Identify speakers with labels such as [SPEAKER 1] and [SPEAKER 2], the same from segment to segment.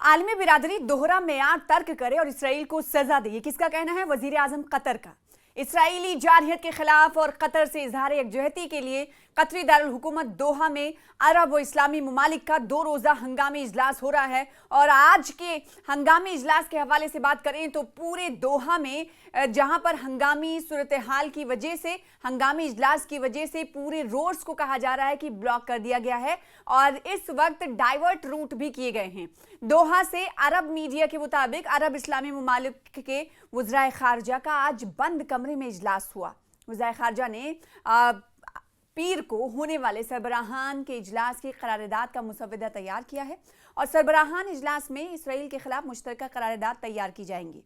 [SPEAKER 1] आलमी बिरादरी दोहरा मेयार तर्क करे और इसराइल को सजा दे, ये किसका कहना है? वजीर आजम कतर का। इसराइली जारहियत के खिलाफ और कतर से इजहार यकजहती के लिए कतरी दारुल हुकूमत दोहा में अरब व इस्लामी ममालिक का 2 रोज़ा हंगामी इजलास हो रहा है। और आज के हंगामी इजलास के हवाले से बात करें तो पूरे दोहा में जहां पर हंगामी सूरत हाल की वजह से, हंगामी इजलास की वजह से पूरे रोड्स को कहा जा रहा है कि ब्लॉक कर दिया गया है और इस वक्त डाइवर्ट रूट भी किए गए हैं। दोहा से अरब मीडिया के मुताबिक अरब इस्लामी ममालिक के वज़राए खारजा का आज बंद कमरे में इजलास हुआ। वज़राए खारजा ने पीर को होने वाले सरबराहान के इजलास की करारदाद का मुसवदा तैयार किया है और सरबराहान इजलास में इसराइल के खिलाफ मुश्तरका करारदाद तैयार की जाएंगी।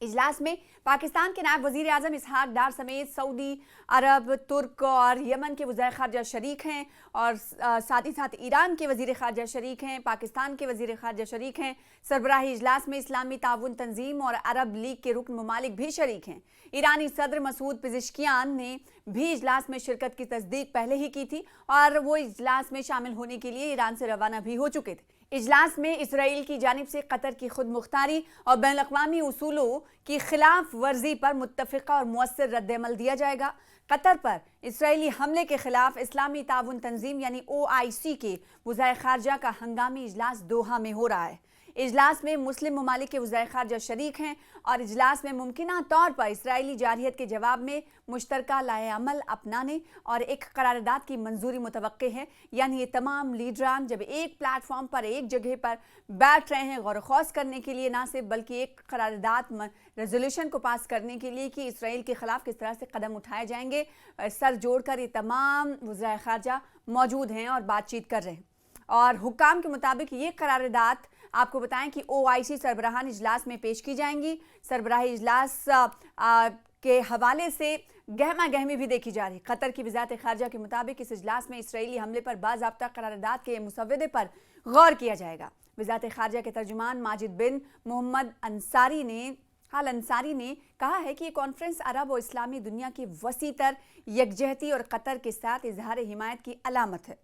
[SPEAKER 1] इजलास में पाकिस्तान के नायब वजीर आजम इसहाक डार समेत सऊदी अरब, तुर्क और यमन के वज़ीर ख़ारजा शरीक हैं और साथ ही साथ ईरान के वज़ीर ख़ारजा शरीक हैं, पाकिस्तान के वज़ीर ख़ारजा शरीक हैं। सरबराही इजलास में इस्लामी ताउन तंजीम और अरब लीग के रुकन ममालिक भी शरीक हैं। ईरानी सदर मसूद पिज़ेश्कियान ने भी इजलास में शिरकत की तस्दीक पहले ही की थी और वो इजलास में शामिल होने के लिए ईरान से रवाना भी हो चुके थे। इजलास में इसराइल की जानिब से कतर की खुद मुख्तारी और बैन अक़वामी उसूलों की खिलाफ वर्जी पर मुत्तफ़िक़ा और मुअस्सर रद्द-ए-अमल दिया जाएगा। कतर पर इसराइली हमले के खिलाफ इस्लामी ताउन तंजीम यानी OIC के वज़ीर ख़ारजा का हंगामी इजलास दोहा में हो रहा है। इजलास में मुस्लिम ममालिक के वज़ीर ख़ारजा शरीक हैं और इजलास में मुमकिना तौर पर इसराइली जारहियत के जवाब में मुश्तरका लाए अमल अपनाने और एक करारदाद की मंजूरी मुतवक्के है। यानी ये तमाम लीडरान जब एक प्लेटफॉर्म पर एक जगह पर बैठ रहे हैं गौर ख़ौस करने के लिए, ना सिर्फ बल्कि एक करारदाद रेजोल्यूशन को पास करने के लिए कि इसराइल के ख़िलाफ़ किस तरह से कदम उठाए जाएंगे, सर जोड़कर ये तमाम वज़ीर ख़ारजा मौजूद हैं और बातचीत कर रहे हैं। और हुक्काम के मुताबिक ये करारदाद आपको बताएं कि OIC सरबराहान इजलास में पेश की जाएंगी। सरबराही इजलास के हवाले से गहमा गहमी भी देखी जा रही। कतर की वज़ारत ख़ारजा के मुताबिक इस इजलास में इसराइली हमले पर बाज़ाब्ता करारदाद के मुसवदे पर गौर किया जाएगा। वज़ारत ख़ारजा के तर्जुमान माजिद बिन मोहम्मद अंसारी ने कहा है कि ये कॉन्फ्रेंस अरब और इस्लामी दुनिया की वसीतर यकजहती और कतर के साथ इजहार हिमायत की अलामत है।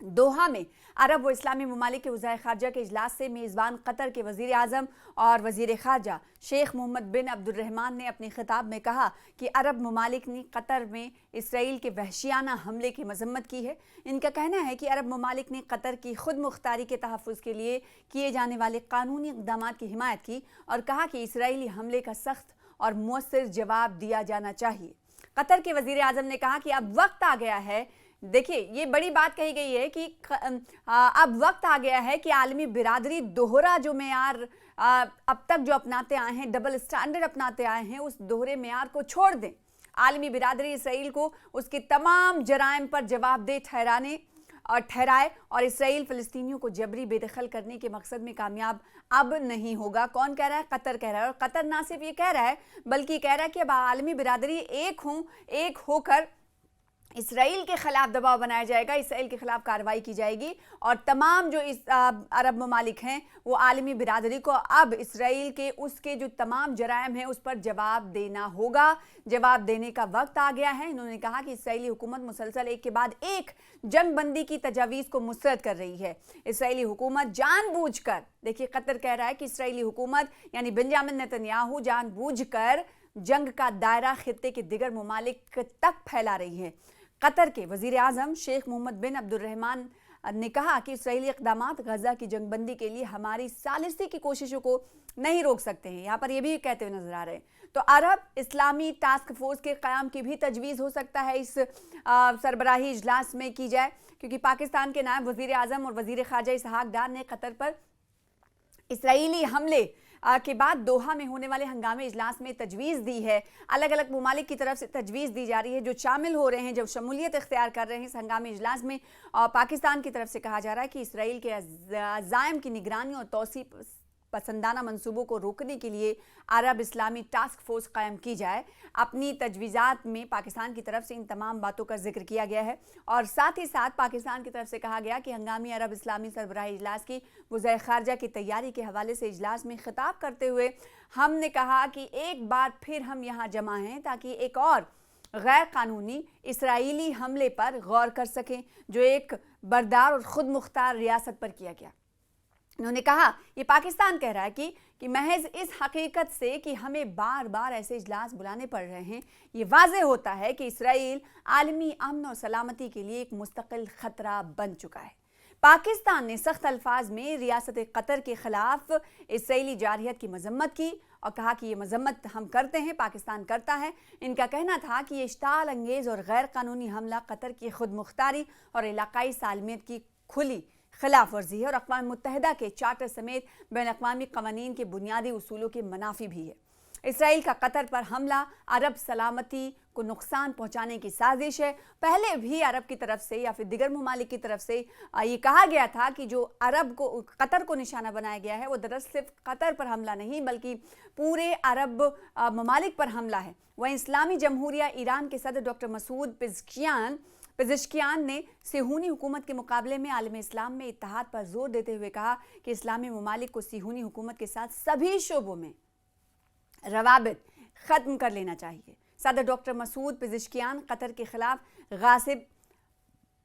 [SPEAKER 1] दोहा में अरब व इस्लामी ममालिक के वज़ीर ख़ारजा के इजलास से मेज़बान कतर के वज़ीर आज़म और वज़ीर ख़ारजा शेख मोहम्मद बिन अब्दुर्रहमान ने अपने खिताब में कहा कि अरब ममालिक ने कतर में इसराइल के वहशियाना हमले की मजम्मत की है। इनका कहना है कि अरब ममालिक ने कतर की खुद मुख्तारी के तहफ़्फ़ुज़ के लिए किए जाने वाले कानूनी इक़दामात की हिमायत की और कहा कि इसराइली हमले का सख्त और मुअस्सर जवाब दिया जाना चाहिए। कतर के वज़ीर आज़म ने कहा कि अब वक्त आ गया है, देखिए ये बड़ी बात कही गई है कि अब वक्त आ गया है कि आलमी बिरादरी दोहरा जो मेयार अब तक जो अपनाते आए हैं, डबल स्टैंडर्ड अपनाते आए हैं, उस दोहरे मेयार को छोड़ दें। आलमी बिरादरी इसराइल को उसके तमाम जराइम पर जवाबदेह ठहराए और इसराइल फ़लस्तीनियों को जबरी बेदखल करने के मकसद में कामयाब अब नहीं होगा। कौन कह रहा है? कतर कह रहा है। और कतर ना सिर्फ ये कह रहा है बल्कि कह रहा है कि अब आलमी बिरादरी एक होकर इसराइल के खिलाफ दबाव बनाया जाएगा, इसराइल के खिलाफ कार्रवाई की जाएगी और तमाम जो इस अरब ममालिक हैं वो आलमी बिरादरी को अब इसराइल के उसके जो तमाम जराइम हैं उस पर जवाब देना होगा। जवाब देने का वक्त आ गया है। इन्होंने कहा कि इसराइली हुकूमत मुसलसल एक के बाद एक जंगबंदी की तजावीज़ को मुस्तरद कर रही है। इसराइली हुकूमत जानबूझकर, देखिए कतर कह रहा है कि इसराइली हुकूमत यानी बेंजामिन नेतन्याहू जानबूझकर जंग का दायरा खित्ते के दिगर ममालिक तक फैला रही है। कतर के वज़ीर आज़म शेख मोहम्मद बिन अब्दुर्रहमान ने कहा कि इसराइली इक़दामात गज़ा की जंगबंदी के लिए हमारी सालिसी की कोशिशों को नहीं रोक सकते हैं। यहाँ पर ये भी कहते हुए नजर आ रहे हैं। तो अरब इस्लामी टास्क फोर्स के क़याम की भी तजवीज़ हो सकता है इस सरबराही इजलास में की जाए, क्योंकि पाकिस्तान के नायब वज़ीर आज़म और वज़ीर ख़ारजा इसहाक डार ने कतर पर इसराइली हमले के बाद दोहा में होने वाले हंगामे इजलास में तजवीज़ दी है। अलग अलग ममालिक की तरफ से तजवीज़ दी जा रही है जो शामिल हो रहे हैं, जो शमूलियत इख्तियार कर रहे हैं इस हंगामे इजलास में। पाकिस्तान की तरफ से कहा जा रहा है कि इसराइल के अज़ाइम की निगरानी और तौसी पसंदाना मंसूबों को रोकने के लिए अरब इस्लामी टास्क फोर्स कायम की जाए। अपनी तजवीज़ात में पाकिस्तान की तरफ से इन तमाम बातों का जिक्र किया गया है और साथ ही साथ पाकिस्तान की तरफ से कहा गया कि हंगामी अरब इस्लामी सरबराही इजलास की वज़ीर ख़ारजा की तैयारी के हवाले से इजलास में खिताब करते हुए हमने कहा कि एक बार फिर हम यहाँ जमा हैं ताकि एक और गैर कानूनी इसराइली हमले पर गौर कर सकें जो एक बरदार और ख़ुद मुख्तार रियासत पर किया गया। उन्होंने कहा ये पाकिस्तान कह रहा है कि महज इस हकीकत से कि हमें बार बार ऐसे इजलास बुलाने पड़ रहे हैं, ये वाज़े होता है कि इसराइल आलमी अमन और सलामती के लिए एक मुस्तकिल ख़तरा बन चुका है। पाकिस्तान ने सख्त अल्फाज में रियासत कतर के खिलाफ इसराइली जारहियत की मजम्मत की और कहा कि ये मजम्मत हम करते हैं, पाकिस्तान करता है। इनका कहना था कि ये इश्ताल अंगेज़ और गैर कानूनी हमला कतर की खुद मुख्तारी और इलाकाई सालमियत की खुली खिलाफ वर्जी है और अक़वाम मुत्तहिदा के चार्टर समेत बैन अक़वामी क़वानीन के बुनियादी उसूलों के मनाफी भी है। इसराइल का कतर पर हमला अरब सलामती को नुकसान पहुंचाने की साजिश है। पहले भी अरब की तरफ से या फिर दिगर ममालिक की तरफ से ये कहा गया था कि जो अरब को कतर को निशाना बनाया गया है वो दरअसल सिर्फ कतर पर हमला नहीं बल्कि पूरे अरब ममालिक पर हमला है। वहीं इस्लामी जमहूरिया ईरान के सदर डॉक्टर मसूद पेज़ेश्कियान ने सिहूनी हुकूमत के मुकाबले में आलम इस्लाम में इत्तेहाद पर जोर देते हुए कहा कि इस्लामी ममालिक को सिहूनी हुकूमत के साथ सभी शोबों में रवाबित ख़त्म कर लेना चाहिए। सदर डॉक्टर मसूद पेज़ेश्कियान कतर के खिलाफ गासिब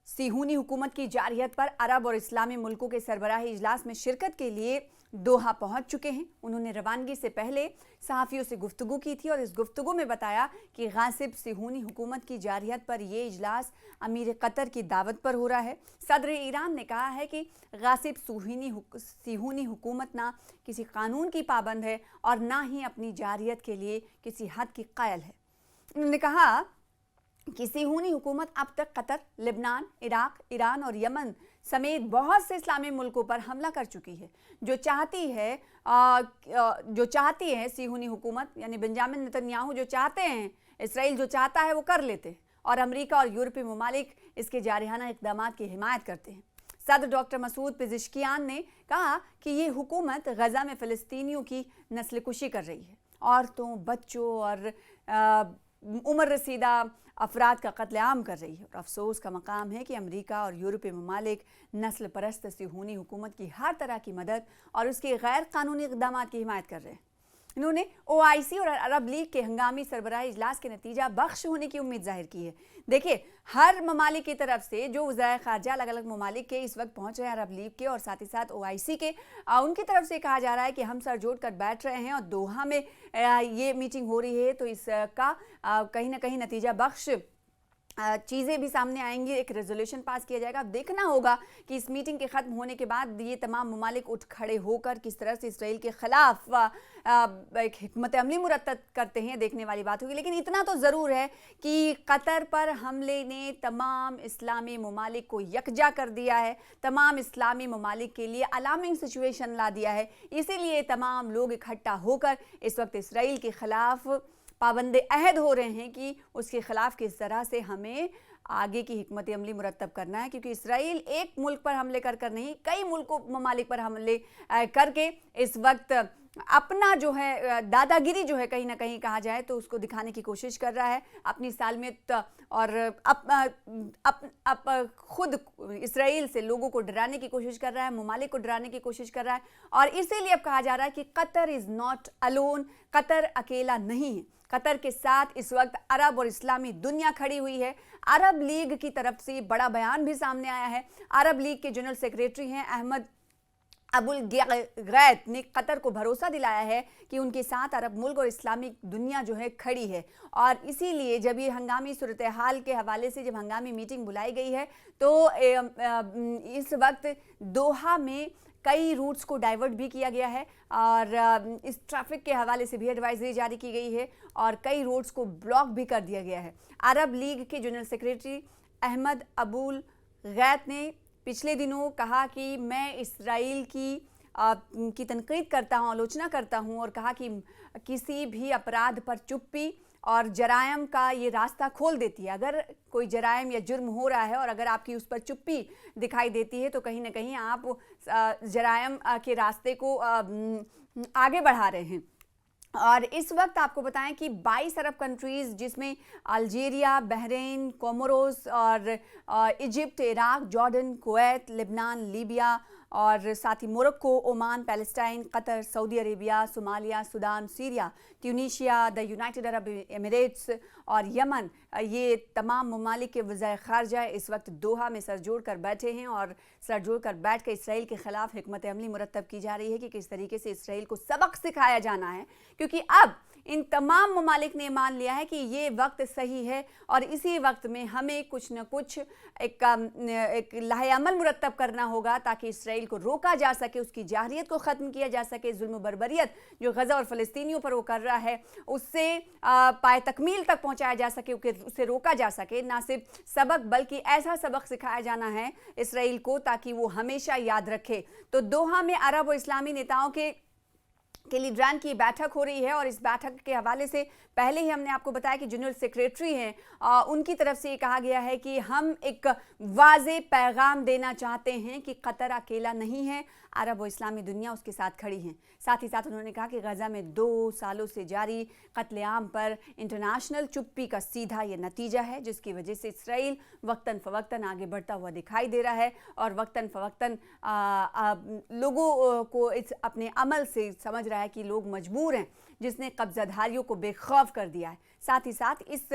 [SPEAKER 1] सिहूनी हुकूमत की जारहियत पर अरब और इस्लामी मुल्कों के सरबराही इजलास में शिरकत के लिए दोहा पहुंच चुके हैं। उन्होंने रवानगी से पहले सहाफ़ियों से गुफ्तगू की थी और इस गुफ्तगू में बताया कि गासिब सिहूनी हुकूमत की जारहियत पर यह इजलास अमीर कतर की दावत पर हो रहा है। सदर ईरान ने कहा है कि गासिब सिहूनी हुकूमत ना किसी कानून की पाबंद है और ना ही अपनी जारहियत के लिए किसी हद की कायल है। उन्होंने कहा कि सिहूनी हुकूमत अब तक कतर, लेबनान, इराक, ईरान और यमन समेत बहुत से इस्लामी मुल्कों पर हमला कर चुकी है। जो चाहती है सिहूनी हुकूमत यानी बेंजामिन नेतन्याहू जो चाहते हैं, इसराइल जो चाहता है वो कर लेते हैं और अमेरिका और यूरोपीय ममालिक इसके जारहाना इक़दामात की हिमायत करते हैं। सदर डॉक्टर मसूद पेज़ेश्कियान ने कहा कि ये हुकूमत गजा में फ़लस्तीनियों की नस्ल कुशी कर रही है। औरतों, बच्चों और उम्र रसीदा अफराद का कत्लेआम कर रही है और अफसोस का मकाम है कि अमेरिका और यूरोपीय ममालिक नस्ल परस्त सिहूनी हुकूमत की हर तरह की मदद और उसके गैर कानूनी इक़दामात की हिमायत कर रहे हैं। इन्होंने OIC और अरब लीग के हंगामी सरबराही इजलास के नतीजा बख्श होने की उम्मीद जाहिर की है। देखिए, हर ममालिक की तरफ से जो वज़ाए ख़ारजा अलग अलग ममालिक के इस वक्त पहुँच रहे हैं, अरब लीग के और साथ ही साथ OIC के, उनकी तरफ से कहा जा रहा है कि हम सर जोड़ कर बैठ रहे हैं और दोहा में ये मीटिंग हो रही है तो इसका कहीं ना कहीं नतीजा बख्श चीज़ें भी सामने आएंगी, एक रेजोल्यूशन पास किया जाएगा। अब देखना होगा कि इस मीटिंग के ख़त्म होने के बाद ये तमाम ममालिक उठ खड़े होकर किस तरह से इसराइल के ख़िलाफ़ एक हिकमत अमली मुरतब करते हैं, देखने वाली बात होगी। लेकिन इतना तो ज़रूर है कि कतर पर हमले ने तमाम इस्लामी ममालिक को यकजा कर दिया है, तमाम इस्लामी ममालिक के लिए अलार्मिंग सिचुएशन ला दिया है। इसीलिए तमाम लोग इकट्ठा होकर इस वक्त इसराइल के ख़िलाफ़ पाबंदे अहद हो रहे हैं कि उसके ख़िलाफ़ किस तरह से हमें आगे की हिकमत अमली मुरतब करना है, क्योंकि इसराइल एक मुल्क पर हमले कर नहीं, कई मुल्कों ममालिक पर हमले करके इस वक्त अपना जो है दादागिरी जो है कहीं ना कहीं कहा जाए तो उसको दिखाने की कोशिश कर रहा है, अपनी सालमियत और खुद इसराइल से लोगों को डराने की कोशिश कर रहा है, ममालिक को डराने की कोशिश कर रहा है। और इसीलिए अब कहा जा रहा है कि Qatar is not alone, Qatar अकेला नहीं है। कतर के साथ इस वक्त अरब और इस्लामी दुनिया खड़ी हुई है। अरब लीग की तरफ से बड़ा बयान भी सामने आया है। अरब लीग के जनरल सेक्रेटरी हैं अहमद अबुल गैत ने कतर को भरोसा दिलाया है कि उनके साथ अरब मुल्क और इस्लामिक दुनिया जो है खड़ी है। और इसीलिए जब ये हंगामी सूरत हाल के हवाले से जब हंगामी मीटिंग बुलाई गई है तो इस वक्त दोहा में कई रूट्स को डाइवर्ट भी किया गया है और इस ट्रैफिक के हवाले से भी एडवाइजरी जारी की गई है और कई रूट्स को ब्लॉक भी कर दिया गया है। अरब लीग के जनरल सेक्रेटरी अहमद अबुल गैत ने पिछले दिनों कहा कि मैं इसराइल की तनकीद करता हूँ, आलोचना करता हूँ और कहा कि किसी भी अपराध पर चुप्पी और जरायम का ये रास्ता खोल देती है। अगर कोई जरायम या जुर्म हो रहा है और अगर आपकी उस पर चुप्पी दिखाई देती है तो कहीं ना कहीं आप जरायम के रास्ते को आगे बढ़ा रहे हैं। और इस वक्त आपको बताएं कि 22 अरब कंट्रीज़ जिसमें अल्जीरिया, बहरीन, कोमोरोस और Egypt, Iraq, Jordan, Kuwait, Lebanon, Libya, और साथ ही Morocco, Oman, Palestine, Qatar, Saudi Arabia, Somalia, Sudan, Syria, Tunisia, the United Arab Emirates और यमन, ये तमाम ममालिक के वज़ाए ख़ारजा इस वक्त दोहा में सर जोड़ कर बैठे हैं और सर जोड़ कर बैठ कर इसराइल के ख़िलाफ़ हिकमत अमली मुरतब की जा रही है कि किस तरीके से इसराइल को सबक सिखाया जाना है, क्योंकि अब इन तमाम ममालिक ने मान लिया है कि ये वक्त सही है और इसी वक्त में हमें कुछ न कुछ एक लाहे-अमल मुरतब करना होगा ताकि इसराइल को रोका जा सके, उसकी जारहियत को ख़त्म किया जा सके, जुल्म बर्बरियत जो गज़ा और फ़लस्तीनियों पर वो कर रहा है उससे पाए तकमील तक पहुँचाया जा सके, उससे रोका जा सके। ना सिर्फ सबक बल्कि ऐसा सबक सिखाया जाना है इसराइल को ताकि वो हमेशा याद रखे। तो दोहा में अरब और इस्लामी नेताओं के लीडरान की बैठक हो रही है और इस बैठक के हवाले से पहले ही हमने आपको बताया कि जनरल सेक्रेटरी हैं, उनकी तरफ से ये कहा गया है कि हम एक वाज़े पैगाम देना चाहते हैं कि कतर अकेला नहीं है, अरब और इस्लामी दुनिया उसके साथ खड़ी हैं। साथ ही साथ उन्होंने कहा कि गज़ा में 2 सालों से जारी कत्लेआम पर इंटरनेशनल चुप्पी का सीधा ये नतीजा है, जिसकी वजह से इसराइल वक्तन फ़वक्तन आगे बढ़ता हुआ दिखाई दे रहा है और वक्तन फ़वक्तन लोगों को इस अपने अमल से समझ रहा है कि लोग मजबूर हैं, जिसने कब्ज़ाधारियों को बेखौफ कर दिया है। साथ ही साथ इस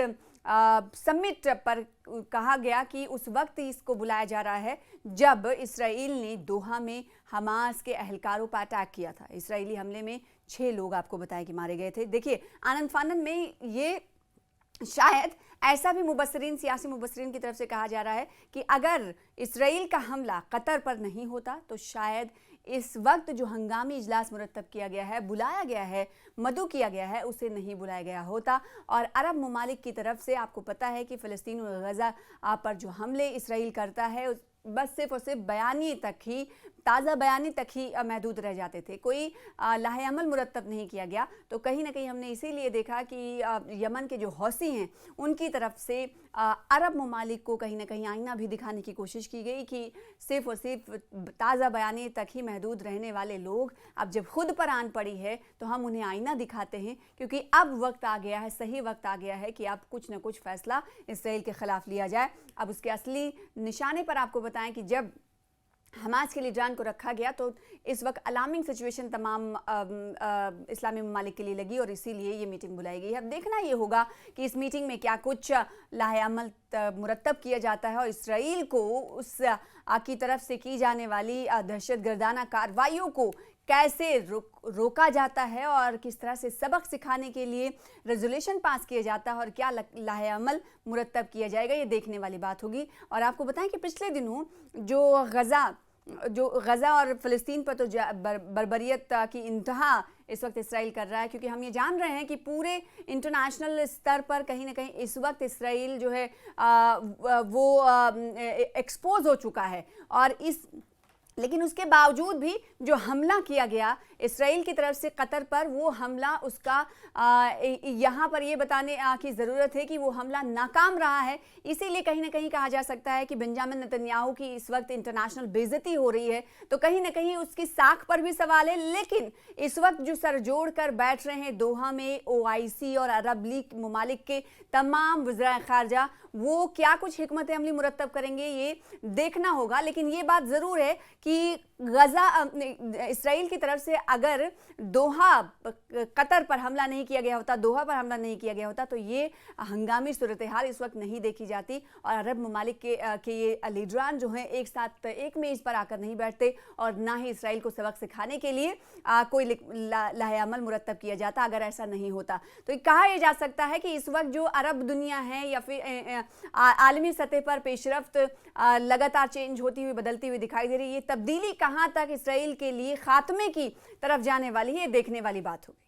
[SPEAKER 1] समिट पर कहा गया कि उस वक्त इसको बुलाया जा रहा है जब इसराइल ने दोहा में हमास के अहलकारों पर अटैक किया था। इसराइली हमले में 6 लोग आपको बताया कि मारे गए थे। देखिए, आनंद फानन में ये शायद ऐसा भी मुबस्सरीन, सियासी मुबस्सरीन की तरफ से कहा जा रहा है कि अगर इसराइल का हमला कतर पर नहीं होता तो शायद इस वक्त जो हंगामी इजलास मुरतब किया गया है, बुलाया गया है, मदऊ किया गया है, उसे नहीं बुलाया गया होता। और अरब ममालिक की तरफ से आपको पता है कि फ़लस्तीन और गज़ा पर जो हमले इसराइल करता है बस सिर्फ और सिर्फ बयानी तक ही, ताज़ा बयानी तक ही महदूद रह जाते थे, कोई लाहे अमल मुरतब नहीं किया गया। तो कहीं ना कहीं हमने इसीलिए देखा कि यमन के जो हौसी हैं उनकी तरफ से अरब ममालिक को कहीं ना कहीं आईना भी दिखाने की कोशिश की गई कि सिर्फ और सिर्फ ताज़ा बयानी तक ही महदूद रहने वाले लोग अब जब खुद पर आन पड़ी है तो हम उन्हें आईना दिखाते हैं, क्योंकि अब वक्त आ गया है, सही वक्त आ गया है कि अब कुछ न कुछ फ़ैसला इसराइल के ख़िलाफ़ लिया जाए। अब उसके असली निशाने पर आपको बताएं कि जब हमास के लीडरान को रखा गया तो इस वक्त अलार्मिंग सिचुएशन तमाम इस्लामी ममालिक के लिए लगी और इसीलिए ये मीटिंग बुलाई गई है। अब देखना ये होगा कि इस मीटिंग में क्या कुछ लाहे अमल मुरतब किया जाता है और इसराइल को उस की तरफ से की जाने वाली दहशतगर्दाना कार्रवाइयों को कैसे रोका जाता है और किस तरह से सबक सिखाने के लिए रेजोल्यूशन पास किया जाता है और क्या लाहे अमल मुरतब किया जाएगा, ये देखने वाली बात होगी। और आपको बताएं कि पिछले दिनों जो गज़ा और फ़लस्तीन पर तो बर्बरियत की इंतहा इस वक्त इसराइल कर रहा है, क्योंकि हम ये जान रहे हैं कि पूरे इंटरनेशनल स्तर पर कहीं ना कहीं इस वक्त इसराइल जो है वो एक्सपोज हो चुका है। और लेकिन उसके बावजूद भी जो हमला किया गया इसराइल की तरफ से कतर पर, वो हमला उसका यहाँ पर ये बताने की ज़रूरत है कि वो हमला नाकाम रहा है। इसीलिए कहीं ना कहीं कहा जा सकता है कि बेंजामिन नेतन्याहू की इस वक्त इंटरनेशनल बेइज्जती हो रही है, तो कहीं ना कहीं उसकी साख पर भी सवाल है। लेकिन इस वक्त जो सर जोड़ कर बैठ रहे हैं दोहा में OIC और अरब लीग ममालिक के तमाम वज़राए ख़ारजा, वो क्या कुछ हिकमत अमली मुरतब करेंगे ये देखना होगा। लेकिन ये बात ज़रूर है कि गज़ा इसराइल की तरफ से अगर दोहा कतर पर हमला नहीं किया गया होता, दोहा पर हमला नहीं किया गया होता, तो ये हंगामी सूरत हाल इस वक्त नहीं देखी जाती और अरब ममालिक के ये लीडरान जो हैं एक साथ एक मेज़ पर आकर नहीं बैठते और ना ही इसराइल को सबक सिखाने के लिए कोई लाहे अमल मुरतब किया जाता। अगर ऐसा नहीं होता तो कहा यह जा सकता है कि इस वक्त जो अरब दुनिया है या फिर आलमी सतह पर पेशरफ्त लगातार चेंज होती हुई, बदलती हुई दिखाई दे रही है। ये तब्दीली कहाँ तक इसराइल के लिए खात्मे की तरफ जाने वाली है, देखने वाली बात होगी।